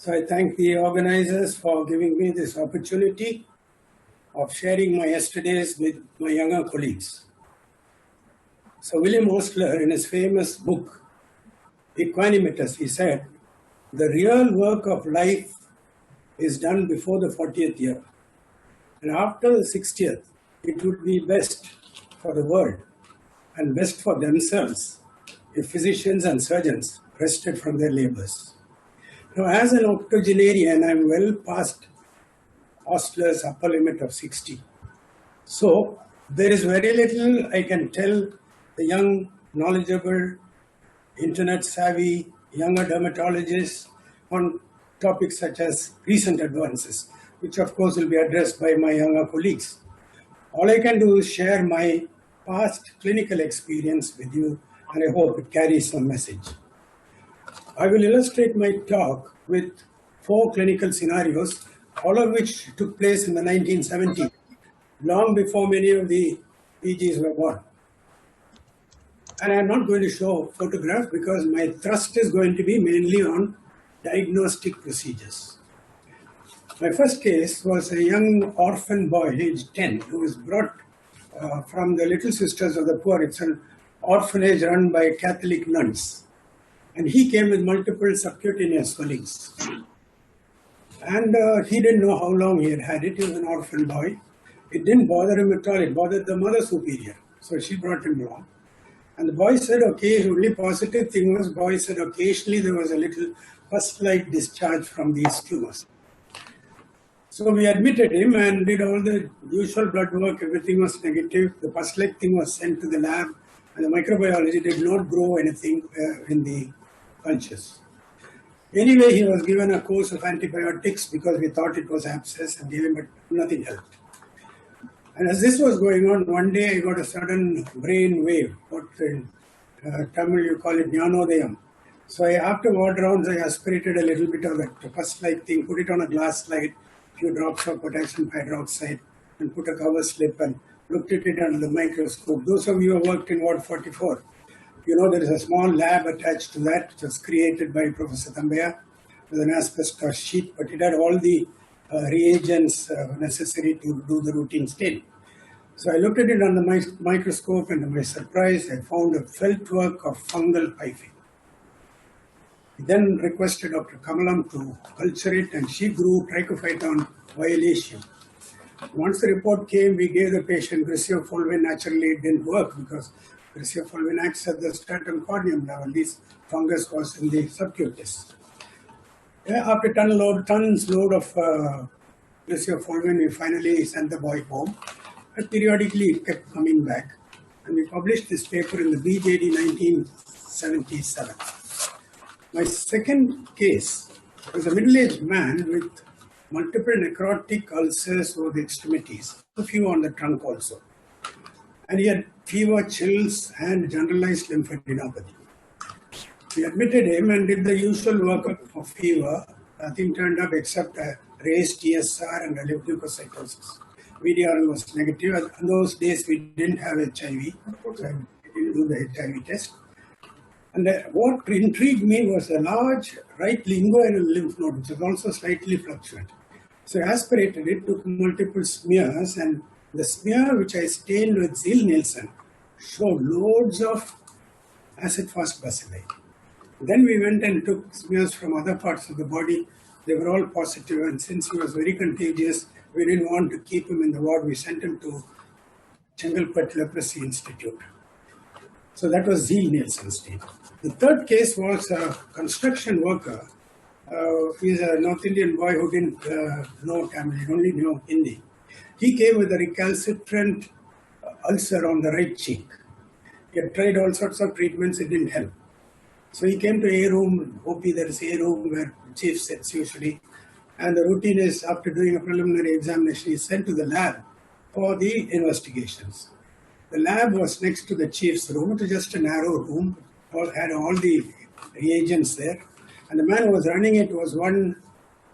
So I thank the organizers for giving me this opportunity of sharing my yesterdays with my younger colleagues. So William Osler, in his famous book, Equanimous, he said, the real work of life is done before the 40th year. And after the 60th, it would be best for the world and best for themselves if physicians and surgeons rested from their labors. Now, as an octogenarian, I'm well past Osler's upper limit of 60. So, there is very little I can tell the young, knowledgeable, internet-savvy, younger dermatologists on topics such as recent advances, which of course will be addressed by my younger colleagues. All I can do is share my past clinical experience with you, and I hope it carries some message. I will illustrate my talk with 4 clinical scenarios, all of which took place in the 1970s, long before many of the PGs were born. And I'm not going to show photographs because my thrust is going to be mainly on diagnostic procedures. My first case was a young orphan boy, aged 10, who was brought from the Little Sisters of the Poor. It's an orphanage run by Catholic nuns. And he came with multiple subcutaneous swellings. And he didn't know how long he had had it. He was an orphan boy. It didn't bother him at all. It bothered the mother superior. So she brought him along. And the boy said, okay, the only positive thing was, boy said occasionally there was a little pus-like discharge from these tumors. So we admitted him and did all the usual blood work. Everything was negative. The pus-like thing was sent to the lab. And the microbiology did not grow anything in the cultures. Anyway, he was given a course of antibiotics because we thought it was abscess and gave him, but nothing helped. And as this was going on, one day I got a sudden brain wave. What in Tamil you call it Jnanodayam. So after ward rounds, I aspirated a little bit of that pus-like thing, put it on a glass slide, few drops of potassium hydroxide, and put a cover slip and looked at it under the microscope. Those of you who worked in Ward 44, you know there is a small lab attached to that, which was created by Professor Thambaya with an asbestos sheet, but it had all the reagents necessary to do the routine stain. So I looked at it on the microscope, and to my surprise, I found a feltwork of fungal hyphae. I then requested Dr. Kamalam to culture it, and she grew Trichophyton violaceo. Once the report came, we gave the patient Griseofulvin. Naturally, it didn't work because Griseofulvin acts at the stratum corneum level. This fungus was in the subcutis. After tons load of Griseofulvin, we finally sent the boy home. But periodically, it kept coming back. And we published this paper in the BJD 1977. My second case was a middle-aged man with multiple necrotic ulcers over the extremities, a few on the trunk also. And he had fever, chills, and generalized lymphadenopathy. We admitted him and did the usual workup of fever. Nothing turned up except a raised TSR and a leukocytosis. VDRL was negative. In those days, we didn't have HIV, so I didn't do the HIV test. And what intrigued me was a large right linguinal lymph node, which was also slightly fluctuant. So I aspirated it, took multiple smears, and the smear which I stained with Ziehl-Neelsen showed loads of acid-fast bacilli. Then we went and took smears from other parts of the body. They were all positive, and since he was very contagious, we didn't want to keep him in the ward. We sent him to Chengalpet Leprosy Institute. So that was Ziehl-Neelsen stain. The third case was a construction worker. He's a North Indian boy who didn't know Tamil, he only knew Hindi. He came with a recalcitrant ulcer on the right cheek. He had tried all sorts of treatments, it didn't help. So he came to A room, OP, there is A room where the chief sits usually. And the routine is, after doing a preliminary examination, he's sent to the lab for the investigations. The lab was next to the chief's room. It was just a narrow room, had all the reagents there. And the man who was running it was one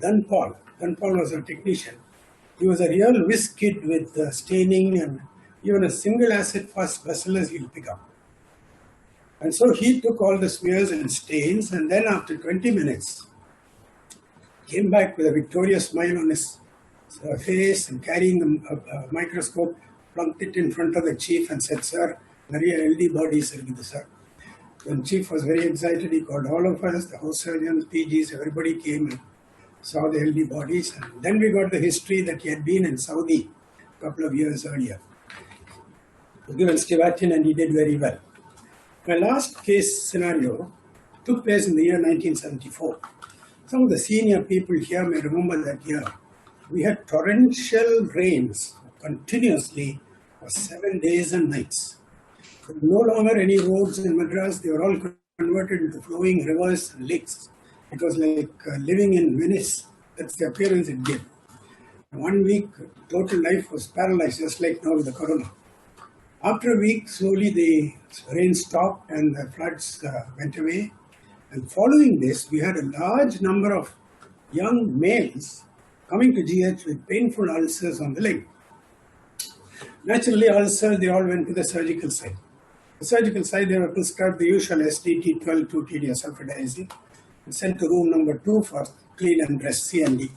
Dhanpal. Dhanpal was a technician. He was a real whiz kid with staining, and even a single acid-fast bacillus he'll pick up. And so he took all the smears and stains, and then after 20 minutes, came back with a victorious smile on his face and carrying the microscope, plunked it in front of the chief and said, "Sir, Nariya LD bodies irukku, sir." When chief was very excited, he called all of us, the house surgeons, PGs, everybody came and saw the LD bodies. And then we got the history that he had been in Saudi a couple of years earlier. He was given Stivatin and he did very well. My last case scenario took place in the year 1974. Some of the senior people here may remember that year. We had torrential rains continuously for 7 days and nights. No longer any roads in Madras, they were all converted into flowing rivers and lakes. It was like living in Venice. That's the appearance it gave. 1 week, total life was paralyzed, just like now with the corona. After a week, slowly the rain stopped and the floods went away. And following this, we had a large number of young males coming to GH with painful ulcers on the leg. Naturally, ulcers, they all went to the surgical side. The surgical side, they were prescribed the usual SDT 12-2-TD sulfadiazine and sent to room number 2 for clean and dress CND.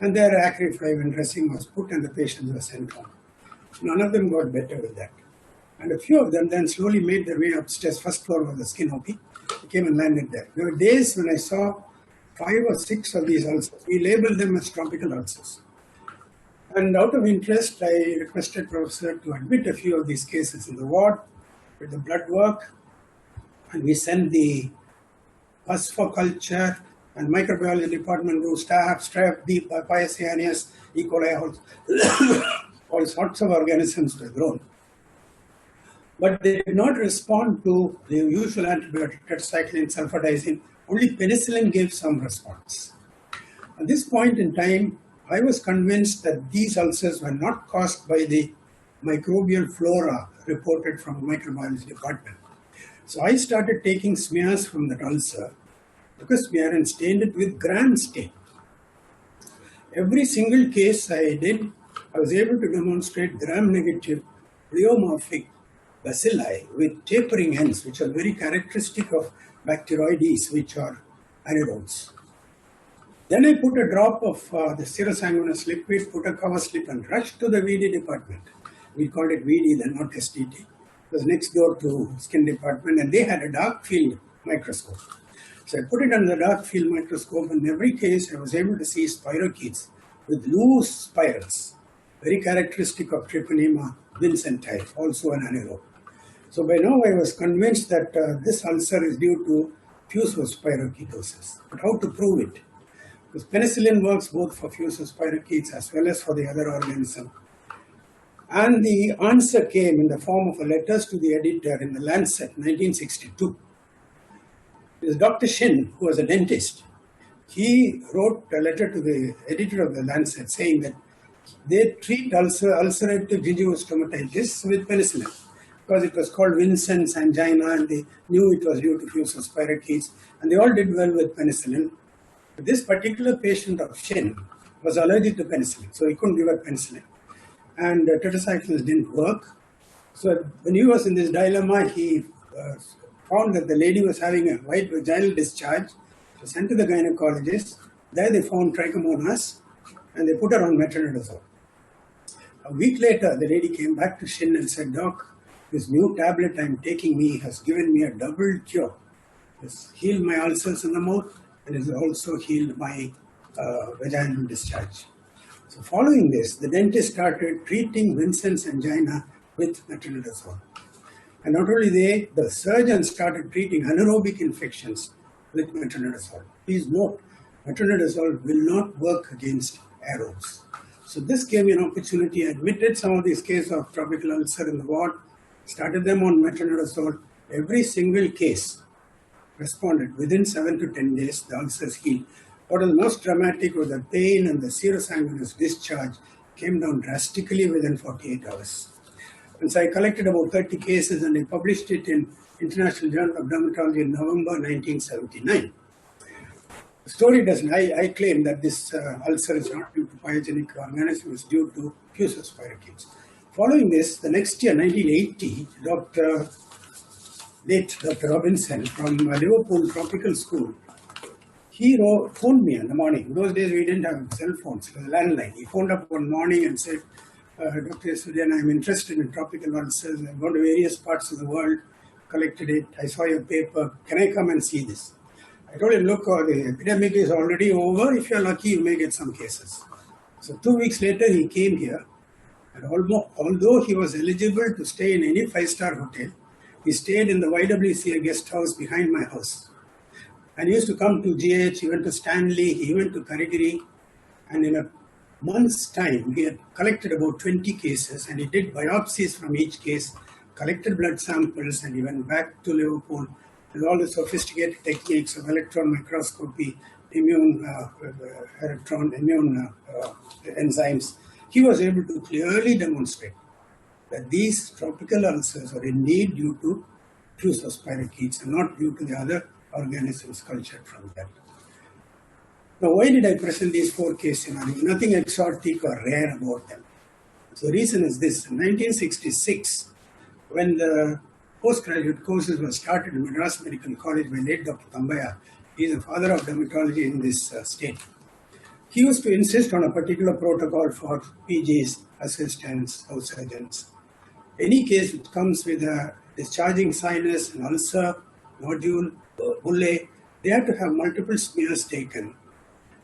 And their Acri-5 dressing was put and the patients were sent home. None of them got better with that. And a few of them then slowly made their way upstairs. First floor was the skin OP. They came and landed there. There were days when I saw 5 or 6 of these ulcers. We labeled them as tropical ulcers. And out of interest, I requested Professor to admit a few of these cases in the ward with the blood work. And we sent the pus for culture and microbiology department grew staph, strep, B, Piaceanias, E. coli, all sorts of organisms were grown. But they did not respond to the usual antibiotic, tetracycline, sulfadiazine. Only penicillin gave some response. At this point in time, I was convinced that these ulcers were not caused by the microbial flora reported from the microbiology department. So I started taking smears from that ulcer, took a smear and stained it with gram stain. Every single case I did, I was able to demonstrate gram-negative pleomorphic bacilli with tapering ends, which are very characteristic of bacteroides, which are anaerobes. Then I put a drop of the serosanguinous liquid, put a cover slip and rushed to the VD department. We called it VD, then not STT. It was next door to skin department and they had a dark field microscope. So I put it under the dark field microscope and in every case I was able to see spirochetes with loose spirals, very characteristic of Treponema vincenti, also an anaerobe. So by now I was convinced that this ulcer is due to fusospirochetosis. But how to prove it? Because penicillin works both for fusospirochetes as well as for the other organism. And the answer came in the form of a letters to the editor in the Lancet, 1962. It was Dr. Shin, who was a dentist. He wrote a letter to the editor of the Lancet saying that they treat ulcerative gingivitis with penicillin because it was called Vincent's angina and they knew it was due to fusospirochetes and they all did well with penicillin. But this particular patient of Shin was allergic to penicillin, so he couldn't give her penicillin. And tetracyclines didn't work. So when he was in this dilemma, he found that the lady was having a white vaginal discharge. So sent to the gynecologist. There they found trichomonas and they put her on metronidazole. A week later, the lady came back to Shin and said, "Doc, this new tablet I'm taking has given me a double cure. It's healed my ulcers in the mouth and it's also healed my vaginal discharge." So following this, the dentist started treating Vincent's angina with metronidazole. And not only the surgeons started treating anaerobic infections with metronidazole. Please note, metronidazole will not work against aerobes. So this gave me an opportunity. I admitted some of these cases of tropical ulcer in the ward, started them on metronidazole. Every single case responded. Within 7 to 10 days, the ulcers healed. What was most dramatic was the pain and the serosanguinous discharge came down drastically within 48 hours. And so I collected about 30 cases and I published it in International Journal of Dermatology in November 1979. The story doesn't, I claim that this ulcer is not due to pyogenic organism, it's due to fusospirochetes. Following this, the next year, 1980, late Dr. Robinson from Liverpool Tropical School, he phoned me in the morning. In those days, we didn't have cell phones, it was a landline. He phoned up one morning and said, Dr. Yasudyan, I'm interested in tropical ulcers. I've gone to various parts of the world, collected it. I saw your paper. Can I come and see this? I told him, look, the epidemic is already over. If you're lucky, you may get some cases. So 2 weeks later, he came here. And although he was eligible to stay in any five-star hotel, he stayed in the YWCA guest house behind my house. And he used to come to GH, he went to Stanley, he went to Karigiri, and in a month's time, he had collected about 20 cases, and he did biopsies from each case, collected blood samples, and he went back to Liverpool with all the sophisticated techniques of electron microscopy, immune enzymes. He was able to clearly demonstrate that these tropical ulcers are indeed due to Fusospirachetes and not due to the other organisms cultured from that. Now, why did I present these 4 case scenarios? Nothing exotic or rare about them. So the reason is this. In 1966, when the postgraduate courses were started in Madras Medical College by late Dr. Tambaya, he is the father of dermatology in this state. He used to insist on a particular protocol for PGs, assistants, house surgeons. Any case which comes with a discharging sinus, an ulcer, nodule, bullae, they have to have multiple smears taken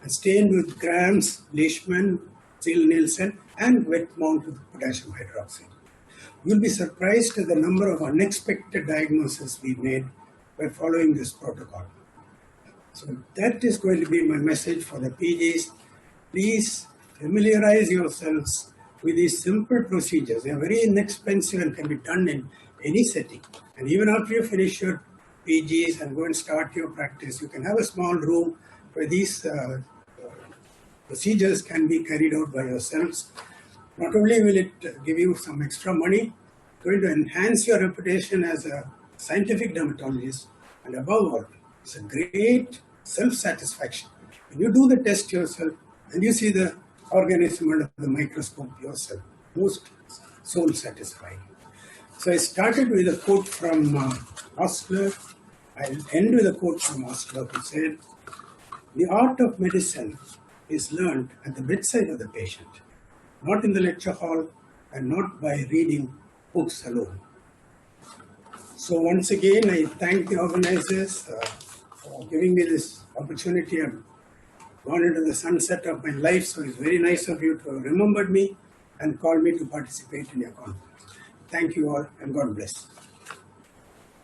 and stained with Grams, Leishman, Ziehl-Nielsen, and wet mount with potassium hydroxide. You'll be surprised at the number of unexpected diagnoses we made by following this protocol. So that is going to be my message for the PGs. Please familiarize yourselves with these simple procedures. They are very inexpensive and can be done in any setting. And even after you finish your PGs and go and start your practice, you can have a small room where these procedures can be carried out by yourselves. Not only will it give you some extra money, it's going to enhance your reputation as a scientific dermatologist, and above all, it's a great self-satisfaction. When you do the test yourself and you see the organism under the microscope yourself, most soul satisfying. So I started with a quote from Osler. I'll end with a quote from Osler who said, "The art of medicine is learned at the bedside of the patient, not in the lecture hall and not by reading books alone." So once again, I thank the organizers for giving me this opportunity. I've gone into the sunset of my life, so it's very nice of you to have remembered me and called me to participate in your conference. Thank you all, and God bless.